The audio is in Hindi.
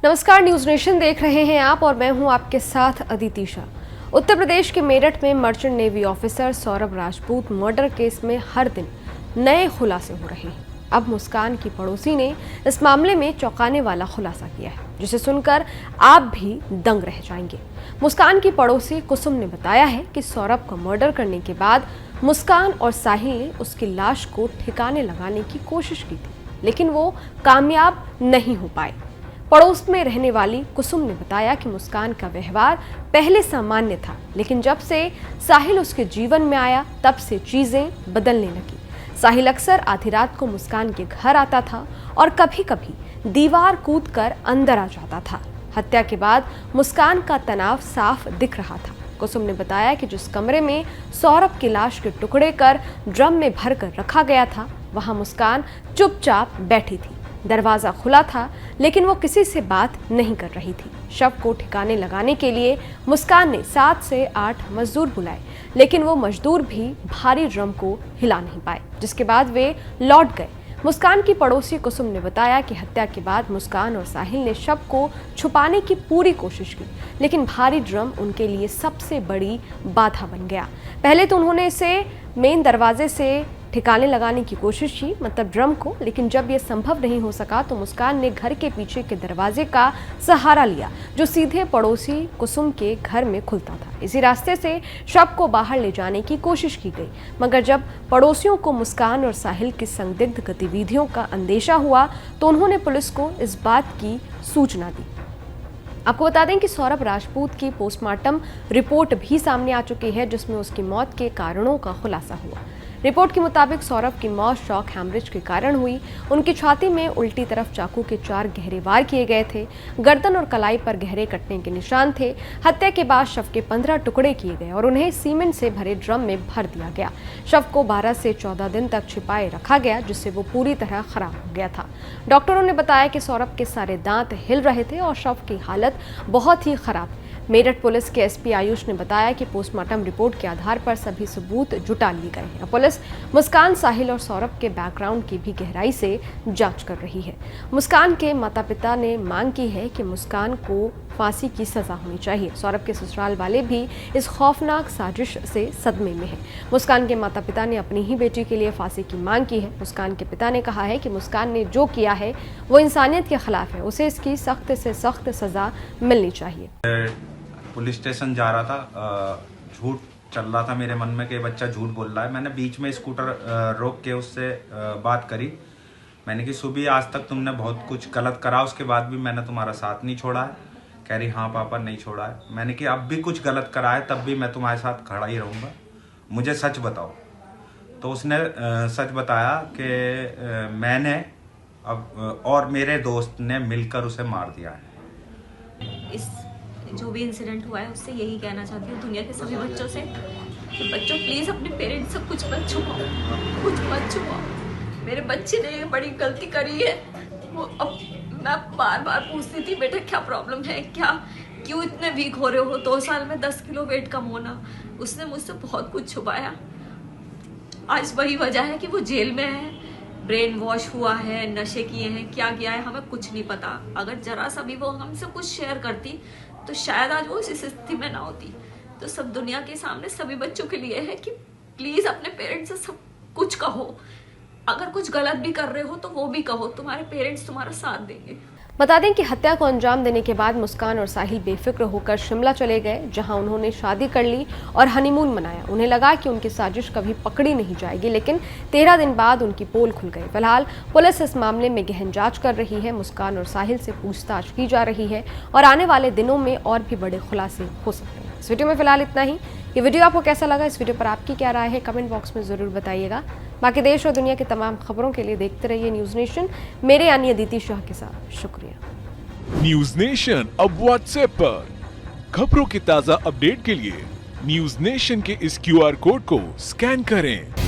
नमस्कार, न्यूज नेशन देख रहे हैं आप और मैं हूं आपके साथ अदिति शाह। उत्तर प्रदेश के मेरठ में merchant navy officer Saurabh Rajput murder case में हर दिन नए खुलासे हो रहे हैं। अब मुस्कान की पड़ोसी ने इस मामले में चौंकाने वाला खुलासा किया है, जिसे सुनकर आप भी दंग रह जाएंगे। मुस्कान की पड़ोसी कुसुम ने बताया है कि सौरभ को मर्डर करने के बाद मुस्कान और साहिल ने उसकी लाश को ठिकाने लगाने की कोशिश की थी, लेकिन वो कामयाब नहीं हो पाए। पड़ोस में रहने वाली कुसुम ने बताया कि मुस्कान का व्यवहार पहले सामान्य था, लेकिन जब से साहिल उसके जीवन में आया तब से चीजें बदलने लगी। साहिल अक्सर आधी रात को मुस्कान के घर आता था और कभी कभी दीवार कूदकर अंदर आ जाता था। हत्या के बाद मुस्कान का तनाव साफ दिख रहा था। कुसुम ने बताया कि जिस कमरे में सौरभ की लाश के टुकड़े कर ड्रम में भरकर रखा गया था, वहां मुस्कान चुपचाप बैठी थी। दरवाजा खुला था, लेकिन वो किसी से बात नहीं कर रही थी। शव को ठिकाने लगाने के लिए मुस्कान ने 7 से 8 मजदूर बुलाए, लेकिन वो मजदूर भी भारी ड्रम को हिला नहीं पाए, जिसके बाद वे लौट गए। मुस्कान की पड़ोसी कुसुम ने बताया कि हत्या के बाद मुस्कान और साहिल ने शव को छुपाने की पूरी कोशिश की, लेकिन भारी ड्रम उनके लिए सबसे बड़ी बाधा बन गया। पहले तो उन्होंने इसे मेन दरवाजे से ठिकाने लगाने की कोशिश की, मतलब ड्रम को, लेकिन जब यह संभव नहीं हो सका तो मुस्कान ने घर के पीछे के दरवाजे का सहारा लिया, जो सीधे पड़ोसी कुसुम के घर में खुलता था। इसी रास्ते से शव को बाहर ले जाने की कोशिश की गई, मगर जब पड़ोसियों को मुस्कान और साहिल की संदिग्ध गतिविधियों का अंदेशा हुआ तो उन्होंने पुलिस को इस बात की सूचना दी। आपको बता दें कि सौरभ राजपूत की पोस्टमार्टम रिपोर्ट भी सामने आ चुकी है, जिसमें उसकी मौत के कारणों का खुलासा हुआ। रिपोर्ट के मुताबिक सौरभ की मौत शॉक हैमरेज के कारण हुई। उनकी छाती में उल्टी तरफ चाकू के 4 गहरे वार किए गए थे। गर्दन और कलाई पर गहरे कटने के निशान थे। हत्या के बाद शव के 15 टुकड़े किए गए और उन्हें सीमेंट से भरे ड्रम में भर दिया गया। शव को 12 से 14 दिन तक छिपाए रखा गया, जिससे वो पूरी तरह खराब हो गया था। डॉक्टरों ने बताया कि सौरभ के सारे दांत हिल रहे थे और शव की हालत बहुत ही खराब। मेरठ पुलिस के एसपी आयुष ने बताया कि पोस्टमार्टम रिपोर्ट के आधार पर सभी सबूत जुटा लिए गए हैं। पुलिस मुस्कान, साहिल और सौरभ के बैकग्राउंड की भी गहराई से जांच कर रही है। मुस्कान के माता-पिता ने मांग की है कि मुस्कान को फांसी की सजा होनी चाहिए। सौरभ के ससुराल वाले भी इस खौफनाक साजिश से सदमे में हैं। मुस्कान के माता-पिता ने अपनी ही बेटी के लिए फांसी की मांग की है। मुस्कान के पिता ने कहा है कि मुस्कान ने जो किया है वो इंसानियत के खिलाफ है, उसे इसकी सख्त से सख्त सजा मिलनी चाहिए। पुलिस स्टेशन जा रहा था, झूठ चल रहा था मेरे मन में कि बच्चा झूठ बोल रहा है। मैंने बीच में स्कूटर रोक के उससे बात करी। मैंने कि सुबह आज तक तुमने बहुत कुछ गलत करा, उसके बाद भी मैंने तुम्हारा साथ नहीं छोड़ा है। कह रही हाँ पापा, नहीं छोड़ा है। मैंने कि अब भी कुछ गलत करा है तब भी मैं तुम्हारे साथ खड़ा ही रहूँगा, मुझे सच बताओ। तो उसने सच बताया कि मैंने अब और मेरे दोस्त ने मिलकर उसे मार दिया है। इस जो भी इंसिडेंट हुआ है उससे यही कहना चाहती हूँ दुनिया के सभी बच्चों से कि बच्चों प्लीज़ अपने पेरेंट्स से कुछ मत छुपाओ, कुछ मत छुपाओ। मेरे बच्चे ने बड़ी गलती करी है। वो अब मैं बार बार पूछती थी बेटा क्या प्रॉब्लम है, क्या क्यों इतने वीक हो रहे हो, 2 साल में 10 किलो वेट कम होना। उसने मुझसे बहुत कुछ छुपाया। आज वही वजह है कि वो जेल में है, ब्रेन वॉश हुआ है, नशे किए हैं, क्या किया है हमें कुछ नहीं पता। अगर जरा सा भी वो हमसे कुछ शेयर करती तो शायद आज वो इस स्थिति में ना होती। तो सब दुनिया के सामने सभी बच्चों के लिए है कि प्लीज अपने पेरेंट्स से सब कुछ कहो। अगर कुछ गलत भी कर रहे हो तो वो भी कहो, तुम्हारे पेरेंट्स तुम्हारा साथ देंगे। बता दें कि हत्या को अंजाम देने के बाद मुस्कान और साहिल बेफिक्र होकर शिमला चले गए, जहां उन्होंने शादी कर ली और हनीमून मनाया। उन्हें लगा कि उनकी साजिश कभी पकड़ी नहीं जाएगी, लेकिन 13 दिन बाद उनकी पोल खुल गई। फिलहाल पुलिस इस मामले में गहन जांच कर रही है। मुस्कान और साहिल से पूछताछ की जा रही है और आने वाले दिनों में और भी बड़े खुलासे हो सकते हैं। इस वीडियो में फिलहाल इतना ही। ये वीडियो आपको कैसा लगा, इस वीडियो पर आपकी क्या राय है, कमेंट बॉक्स में जरूर बताइएगा। बाकी देश और दुनिया की तमाम खबरों के लिए देखते रहिए न्यूज नेशन, मेरे यानी अदिति शाह के साथ। शुक्रिया। न्यूज नेशन अब व्हाट्सएप पर खबरों की ताज़ा अपडेट के लिए न्यूज नेशन के इस QR कोड को स्कैन करें।